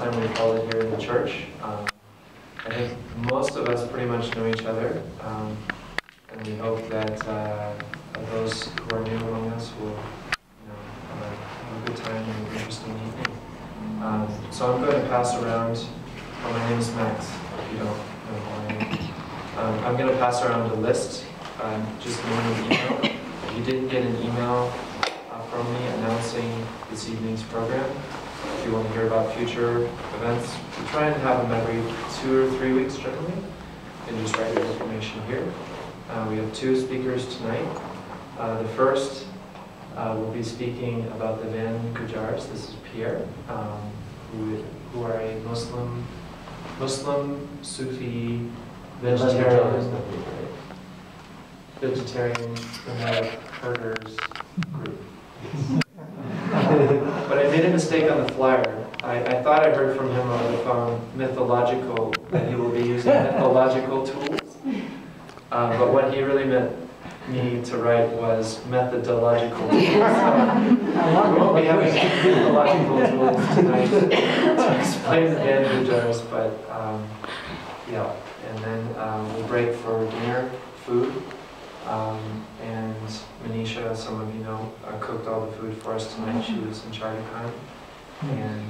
time we've held it here in the church. I think most of us pretty much know each other, and we hope that those who are new among us will have a good time and an interesting evening. So I'm going to pass around, my name is Max, if you don't know who I am. I'm going to pass around a list, just name an email. If you didn't get an email from me announcing this evening's program, if you want to hear about future events, we try and have them every 2 or 3 weeks generally. You can just write your information here. We have 2 speakers tonight. The first will be speaking about the Van Gujars. This is Pierre, who are a Muslim Sufi vegetarian nomadic herders group. But I made a mistake on the flyer. I thought I heard from him on the phone mythological, that he will be using mythological tools. But what he really meant me to write was methodological tools. So we won't be having mythological tools tonight to explain the Van Gujars, but yeah. And then we'll break for dinner, food. And Manisha, some of you know, cooked all the food for us tonight. She was in charge of time. And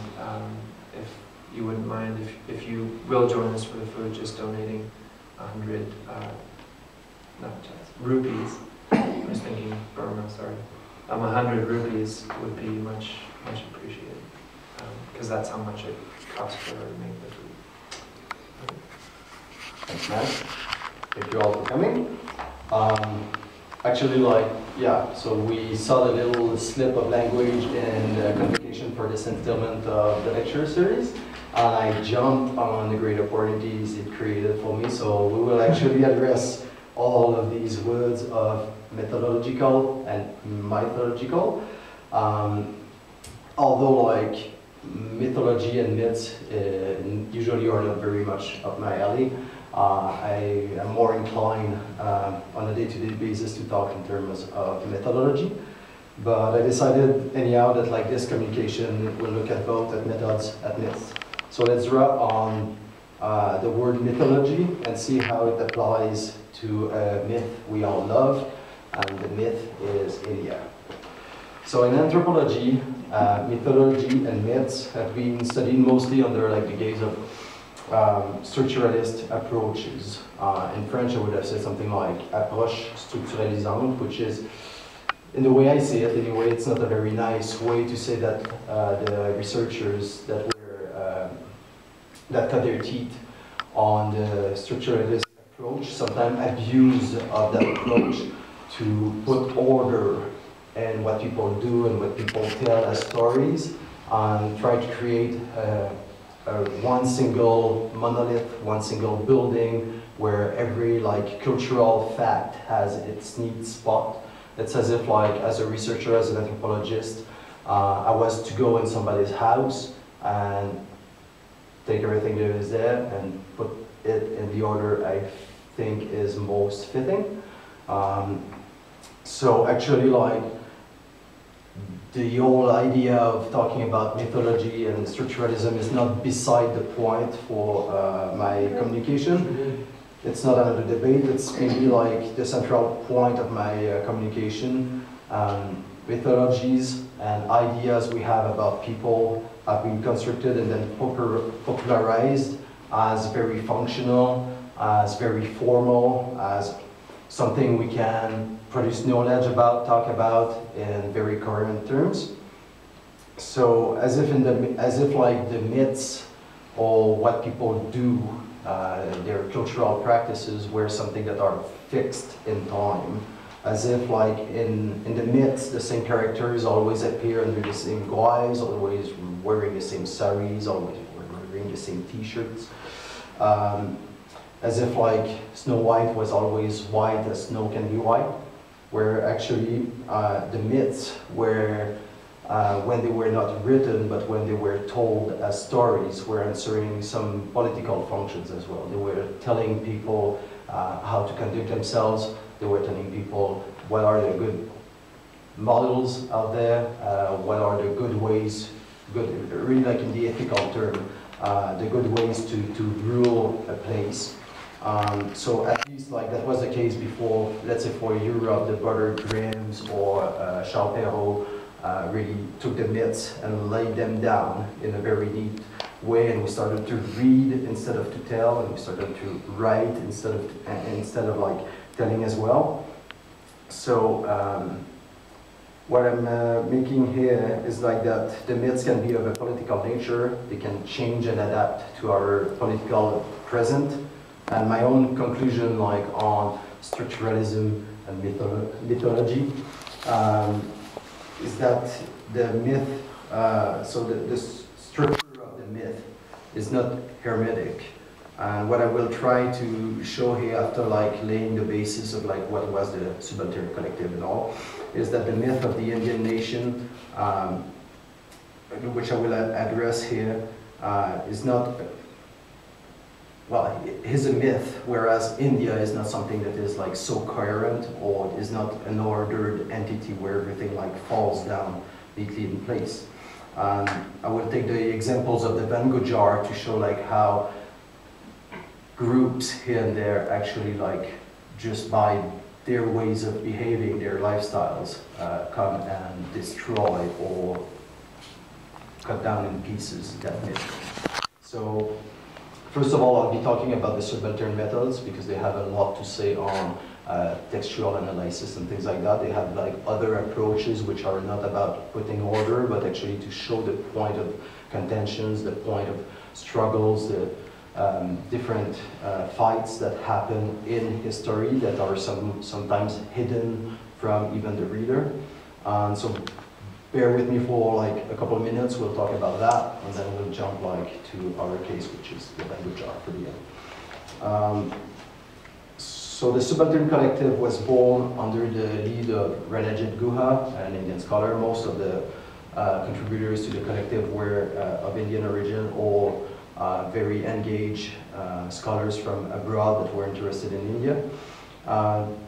if you wouldn't mind, if you will join us for the food, just donating 100 rupees. I was thinking Burma, sorry. 100 rupees would be much appreciated, because that's how much it costs for her to make the food. Thanks, Matt. Thank you all for coming. Actually, so we saw the little slip of language in communication for this installment of the lecture series, and I jumped on the great opportunities it created for me. So we will actually address all of these words of methodological and mythological. Although mythology and myths usually are not very much up my alley, I am more inclined on a day-to-day basis to talk in terms of methodology. But I decided anyhow that this communication will look at both at methods and myths. So let's draw on the word mythology and see how it applies to a myth we all love, and the myth is India. So in anthropology, mythology and myths have been studied mostly under the gaze of structuralist approaches. In French, I would have said something like approche structuralisante, which is, in the way I see it anyway, it's not a very nice way to say that the researchers that cut their teeth on the structuralist approach sometimes abuse of that approach to put order in what people do and what people tell as stories, and try to create one single monolith, one single building where every cultural fact has its neat spot. It's as if as a researcher, as an anthropologist, I was to go in somebody's house and take everything that is there and put it in the order I think is most fitting. So actually the whole idea of talking about mythology and structuralism is not beside the point for my communication. It's not another debate, it's maybe the central point of my communication. Mythologies and ideas we have about people have been constructed and then popularized as very functional, as very formal, as something we can produce knowledge about, talk about in very current terms. So as if the myths or what people do, their cultural practices were something that are fixed in time. As if in the myths, the same characters always appear under the same guise, always wearing the same saris, always wearing the same t-shirts. As if Snow White was always white as snow can be white, where actually the myths were, when they were not written, but when they were told as stories, were answering some political functions as well. They were telling people how to conduct themselves. They were telling people what are the good models out there, what are the good ways really like in the ethical term, the good ways to rule a place. So at least like that was the case before, let's say for Europe, the brother Grimm's or Charles Perrault really took the myths and laid them down in a very neat way, and we started to read instead of to tell, and we started to write instead of like telling as well. So what I'm making here is like that the myths can be of a political nature, they can change and adapt to our political present. And my own conclusion like on structuralism and mythology is that the myth, so the structure of the myth is not hermetic. And what I will try to show here after like laying the basis of like what was the subaltern collective and all, is that the myth of the Indian nation, which I will address here, is not, well, it is a myth, whereas India is not something that is like so coherent or is not an ordered entity where everything like falls down neatly in place. I will take the examples of the Van Gogh jar to show like how groups here and there actually like just by their ways of behaving, their lifestyles, come and destroy or cut down in pieces that myth. So first of all, I'll be talking about the subaltern methods because they have a lot to say on textual analysis and things like that. They have like other approaches which are not about putting order, but actually to show the point of contentions, the point of struggles, the different fights that happen in history that are sometimes hidden from even the reader. So bear with me for like a couple of minutes, we'll talk about that, and then we'll jump like to our case, which is the Van Gogh jar for the end. So the Subaltern Collective was born under the lead of Ranajit Guha, an Indian scholar. Most of the contributors to the collective were of Indian origin or very engaged scholars from abroad that were interested in India.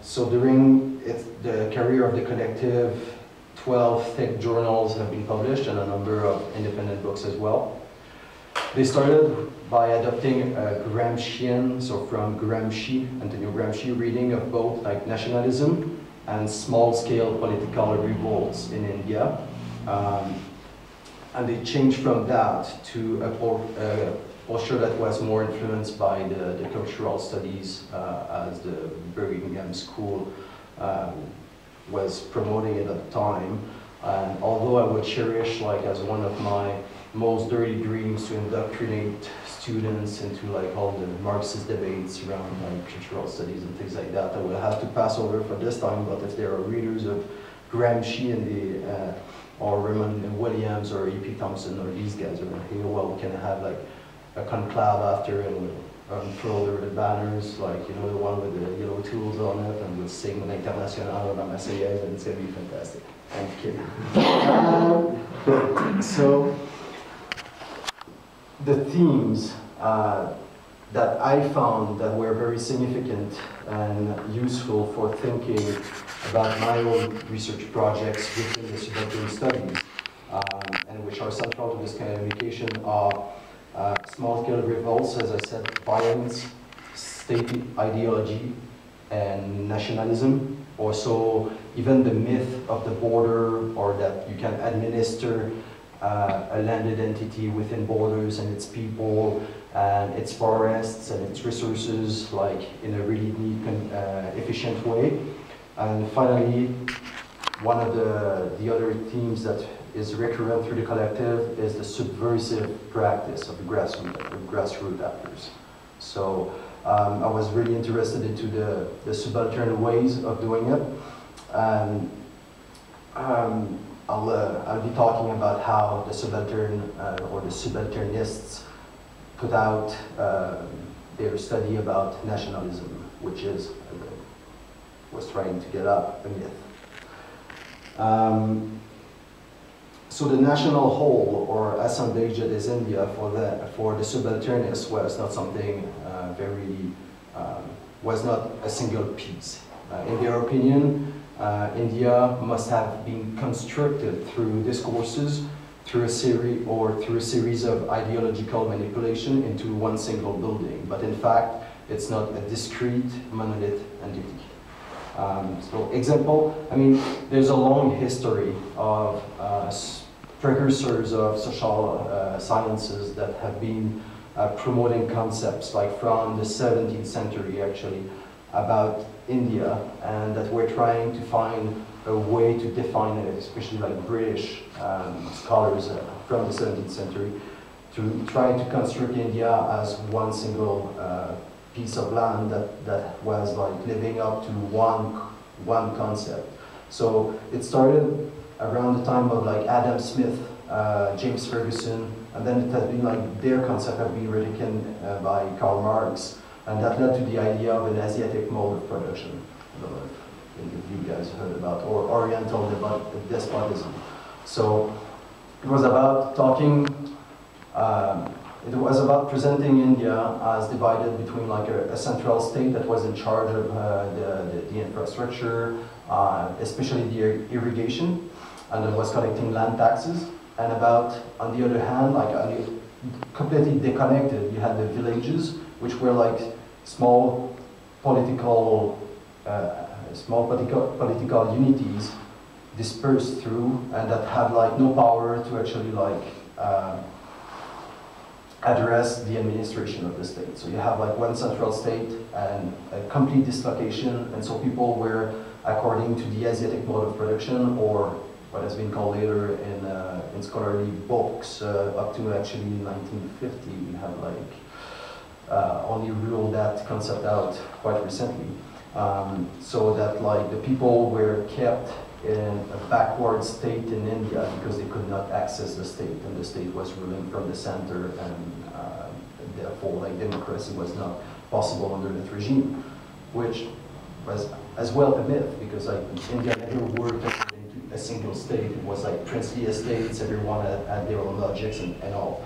So during the career of the collective, 12 thick journals have been published and a number of independent books as well. They started by adopting a Gramscian, so from Gramsci, Antonio Gramsci, reading of both like nationalism and small-scale political revolts in India. And they changed from that to a posture that was more influenced by the cultural studies as the Birmingham School was promoting it at the time. And although I would cherish like as one of my most dirty dreams to indoctrinate students into like all the Marxist debates around like cultural studies and things like that, I will have to pass over for this time. But if there are readers of Gramsci and the or Raymond Williams or E.P. Thompson or these guys around here, well, we can have like a conclave after and we'll unfurl the banners, like, you know, the one with the yellow tools on it, and we'll sing L'Internationale or La Marseillaise, and it's going to be fantastic. I'm kidding. So, the themes that I found that were very significant and useful for thinking about my own research projects within the subaltern studies, and which are central to this kind of communication are small-scale revolts, as I said, violence, state ideology, and nationalism. Also, even the myth of the border, or that you can administer a landed entity within borders and its people, and its forests and its resources, like in a really neat and efficient way. And finally, one of the other themes that is recurrent through the collective is the subversive practice of grassroots actors. So I was really interested into the subaltern ways of doing it. And I'll be talking about how the subaltern or the subalternists put out their study about nationalism, which was trying to get up a myth. So the national whole, or Assemblée des India, for the subalternists was not something was not a single piece. In their opinion, India must have been constructed through discourses through a series of ideological manipulation into one single building. But in fact, it's not a discrete monolith entity. So example, I mean, there's a long history of precursors of social sciences that have been promoting concepts like from the 17th century actually about India, and that we're trying to find a way to define it, especially like British scholars from the 17th century, to try to construct India as one single piece of land that was like living up to one concept. So it started around the time of like Adam Smith, James Ferguson, and then it has been like their concept have been retaken by Karl Marx, and that led to the idea of an Asiatic mode of production. I don't know if you guys heard about, or Oriental despotism. So it was about talking. It was about presenting India as divided between like a central state that was in charge of the infrastructure, especially the irrigation, and that was collecting land taxes. And about, on the other hand, like completely disconnected, you had the villages, which were like small political unities dispersed through, and that had like no power to actually like address the administration of the state. So you have like one central state and a complete dislocation, and so people were, according to the Asiatic mode of production, or what has been called later in scholarly books, up to actually 1950, we have like only ruled that concept out quite recently. So that like the people were kept in a backward state in India because they could not access the state, and the state was ruling from the center, and therefore like democracy was not possible under that regime, which was as well a myth, because like India never worked into a single state. It was like princely estates, everyone had their own logics and all.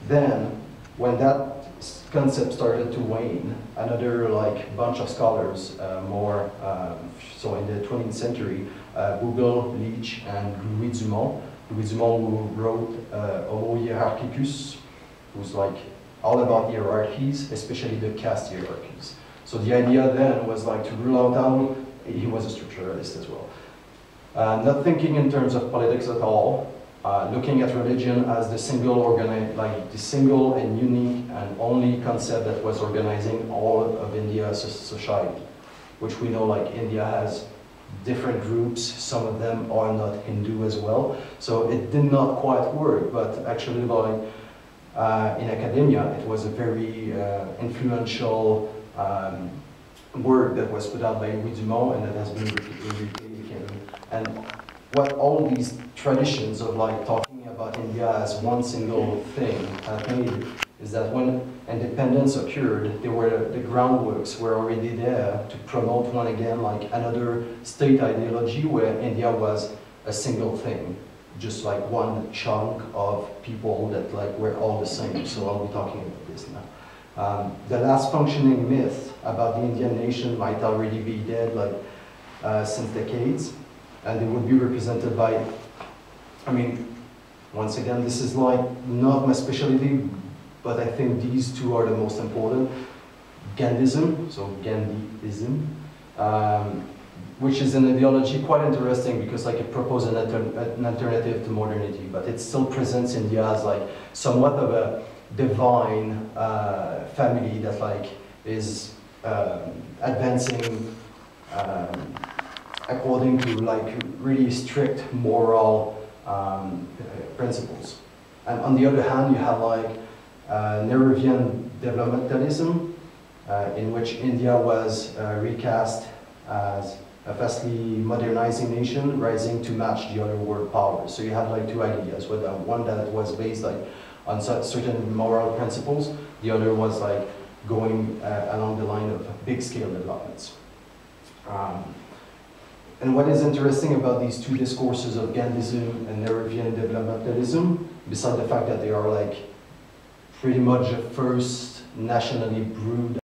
Then when that concept started to wane, another like bunch of scholars, so in the 20th century, Bourgel, Leach, and Louis Dumont, who wrote Homo Hierarchicus, who's like all about hierarchies, especially the caste hierarchies. So the idea then was like to rule out down. He was a structuralist as well. Not thinking in terms of politics at all, looking at religion as the single the single and unique and only concept that was organizing all of India's society, which we know like India has different groups, some of them are not Hindu as well, so it did not quite work, but actually like in academia it was a very influential work that was put out by Louis Dumont, and that has been replicated. And what all these traditions of like talking about India as one single thing have made is that when independence occurred, the groundworks were already there to promote one again like another state ideology where India was a single thing, just like one chunk of people that like were all the same. So I'll be talking about this now. The last functioning myth about the Indian nation might already be dead like since decades, and they would be represented by, I mean, once again, this is like not my specialty, but I think these two are the most important. Gandhism, so Gandhism, which is an ideology quite interesting because like it proposes an alternative to modernity, but it still presents India as like somewhat of a divine family that like is advancing according to like really strict moral principles. And on the other hand, you have like Nehruvian developmentalism, in which India was recast as a vastly modernizing nation, rising to match the other world powers. So you had like two ideas, one that was based like on certain moral principles, the other was like going along the line of big-scale developments. And what is interesting about these two discourses of Gandhism and Nehruvian developmentalism, besides the fact that they are like pretty much the first nationally brewed